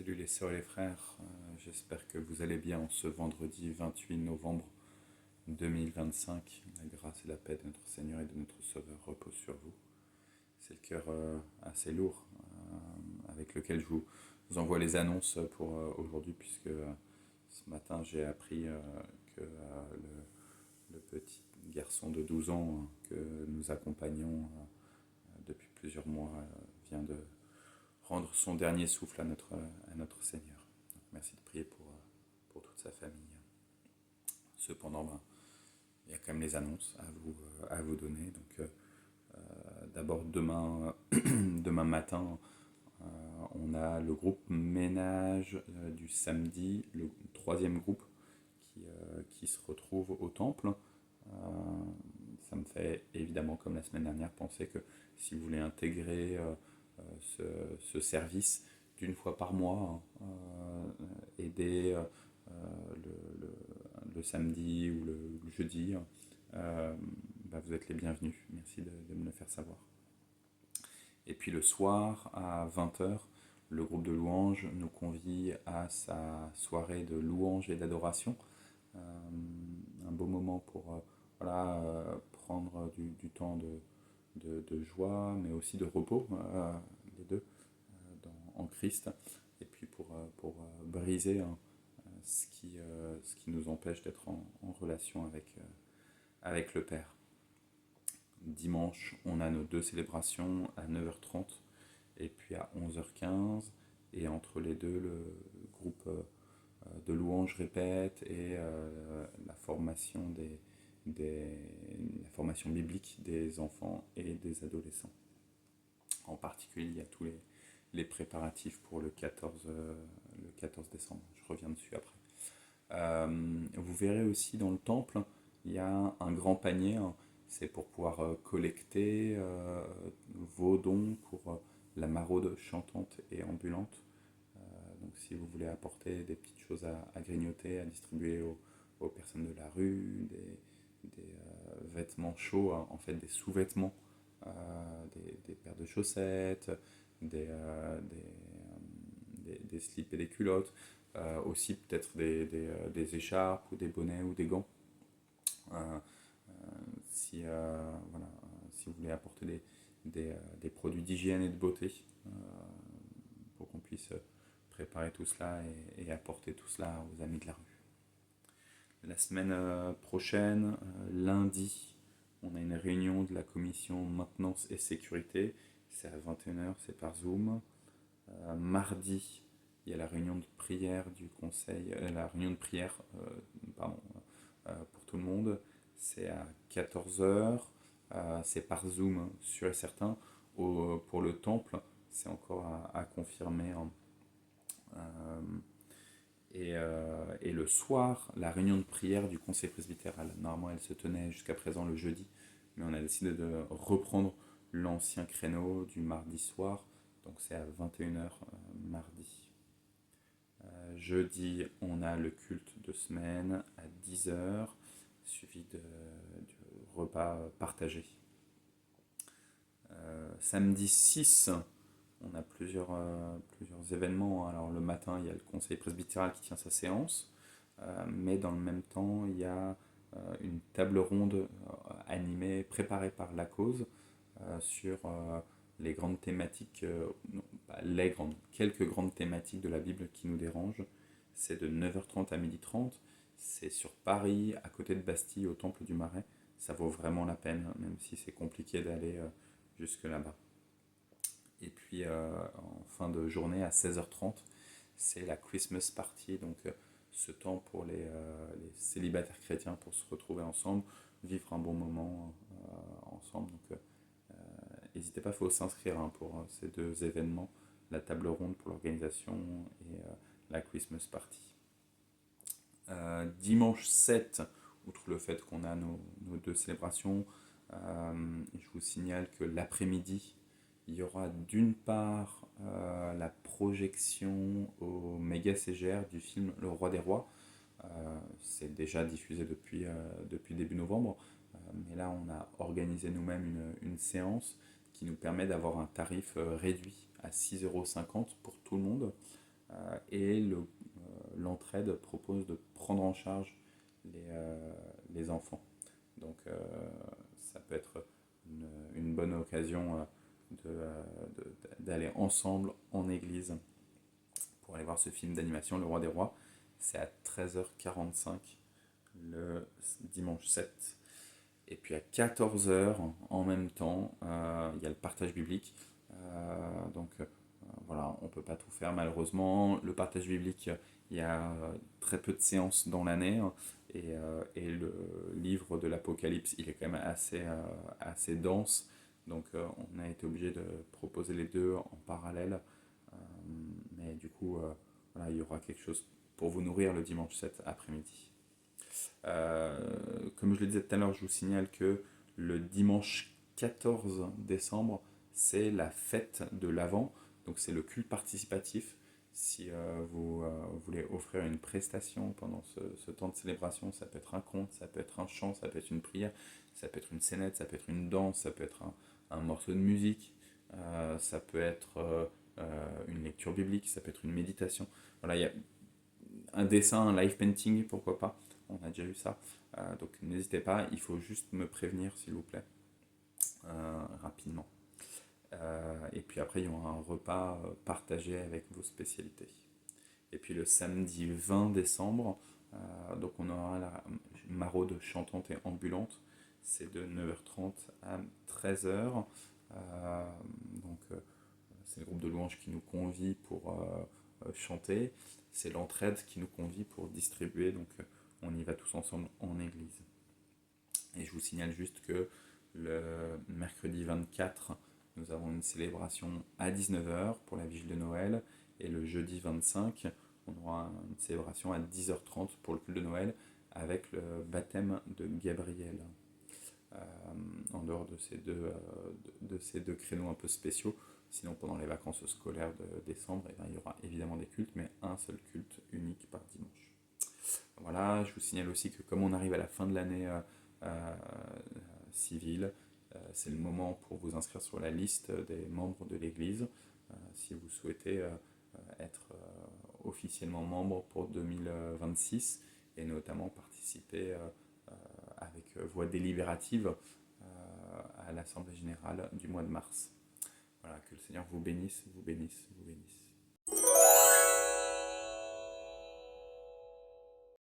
Salut les sœurs et les frères, j'espère que vous allez bien en ce vendredi 28 novembre 2025. La grâce et la paix de notre Seigneur et de notre Sauveur reposent sur vous. C'est le cœur assez lourd avec lequel je vous envoie les annonces pour aujourd'hui, puisque ce matin j'ai appris que le petit garçon de 12 ans que nous accompagnons depuis plusieurs mois vient de rendre son dernier souffle à notre Seigneur. Donc, merci de prier pour toute sa famille. Cependant, il y a quand même les annonces à vous donner. Donc, d'abord, demain matin, on a le groupe ménage du samedi, le troisième groupe qui se retrouve au temple. Ça me fait évidemment, comme la semaine dernière, penser que si vous voulez intégrer ce service d'une fois par mois, aider le samedi ou le jeudi, vous êtes les bienvenus. Merci de me le faire savoir. Et puis le soir, à 20 h, le groupe de louanges nous convie à sa soirée de louanges et d'adoration. Un beau moment pour prendre du temps de joie, mais aussi de repos, les deux, en Christ, et puis pour briser ce qui nous empêche d'être en relation avec le Père. Dimanche, on a nos deux célébrations à 9h30 et puis à 11h15, et entre les deux, le groupe de louanges répète et la formation la formation biblique des enfants et des adolescents. En particulier, il y a tous les préparatifs pour le 14 décembre. Je reviens dessus après. Vous verrez aussi dans le temple, il y a un grand panier. C'est pour pouvoir collecter vos dons pour la maraude chantante et ambulante. Donc si vous voulez apporter des petites choses à grignoter, à distribuer aux personnes de la rue, des vêtements chauds, en fait des sous-vêtements, des paires de chaussettes, des slips et des culottes, aussi peut-être des écharpes ou des bonnets ou des gants. Si vous voulez apporter des produits d'hygiène et de beauté, pour qu'on puisse préparer tout cela et apporter tout cela aux amis de la rue. La semaine prochaine, lundi, on a une réunion de la commission maintenance et sécurité. C'est à 21 h, c'est par Zoom. Mardi, il y a la réunion de prière du conseil, la réunion de prière pour tout le monde. C'est à 14 h. C'est par Zoom, sûr et certain. Pour le temple, c'est encore à confirmer. Et le soir, la réunion de prière du conseil presbytéral. Normalement, elle se tenait jusqu'à présent le jeudi, mais on a décidé de reprendre l'ancien créneau du mardi soir. Donc c'est à 21 h mardi. Jeudi, on a le culte de semaine à 10 h, suivi du repas partagé. Samedi 6, on a plusieurs événements. Alors le matin, il y a le conseil presbytéral qui tient sa séance, mais dans le même temps, il y a une table ronde animée, préparée par la cause, sur les grandes thématiques, quelques grandes thématiques de la Bible qui nous dérangent. C'est de 9h30 à 12h30. C'est sur Paris, à côté de Bastille, au Temple du Marais. Ça vaut vraiment la peine, même si c'est compliqué d'aller jusque là-bas. Et puis en fin de journée, à 16h30, c'est la Christmas Party, donc ce temps pour les célibataires chrétiens pour se retrouver ensemble, vivre un bon moment ensemble. Donc n'hésitez pas, il faut s'inscrire pour ces deux événements, la table ronde pour l'organisation et la Christmas Party. Dimanche 7, outre le fait qu'on a nos deux célébrations, je vous signale que l'après-midi, il y aura d'une part la projection au méga CGR du film Le Roi des Rois. C'est déjà diffusé depuis début novembre, mais là on a organisé nous-mêmes une séance qui nous permet d'avoir un tarif réduit à 6,50 € pour tout le monde. Et l'entraide propose de prendre en charge les enfants. Donc ça peut être une bonne occasion d'aller ensemble en église pour aller voir ce film d'animation, Le Roi des Rois. C'est à 13h45 le dimanche 7. Et puis à 14h, en même temps, il y a le partage biblique. Donc voilà, on ne peut pas tout faire malheureusement. Le partage biblique, il y a très peu de séances dans l'année. Et le livre de l'Apocalypse, il est quand même assez dense. Donc on a été obligé de proposer les deux en parallèle. Mais du coup, voilà, il y aura quelque chose pour vous nourrir le dimanche 7 après-midi. Comme je le disais tout à l'heure, je vous signale que le dimanche 14 décembre, c'est la fête de l'Avent, donc c'est le culte participatif. Si vous voulez offrir une prestation pendant ce temps de célébration, ça peut être un conte, ça peut être un chant, ça peut être une prière, ça peut être une scénette, ça peut être une danse, ça peut être un morceau de musique, ça peut être une lecture biblique, ça peut être une méditation. Voilà, il y a un dessin, un live painting, pourquoi pas. On a déjà eu ça. Donc n'hésitez pas, il faut juste me prévenir s'il vous plaît, rapidement. Et puis après, il y aura un repas partagé avec vos spécialités. Et puis le samedi 20 décembre, donc on aura la maraude chantante et ambulante. C'est de 9h30 à 13h. Donc c'est le groupe de louanges qui nous convie pour chanter. C'est l'entraide qui nous convie pour distribuer. Donc on y va tous ensemble en église. Et je vous signale juste que le mercredi 24, nous avons une célébration à 19h pour la vigile de Noël. Et le jeudi 25, on aura une célébration à 10h30 pour le culte de Noël avec le baptême de Gabriel. En dehors de ces deux créneaux un peu spéciaux, sinon pendant les vacances scolaires de décembre, eh bien, il y aura évidemment des cultes, mais un seul culte unique par dimanche. Voilà, je vous signale aussi que comme on arrive à la fin de l'année civile, c'est le moment pour vous inscrire sur la liste des membres de l'Église, si vous souhaitez être officiellement membre pour 2026 et notamment participer avec voix délibérative à l'Assemblée Générale du mois de mars. Voilà, que le Seigneur vous bénisse, vous bénisse, vous bénisse.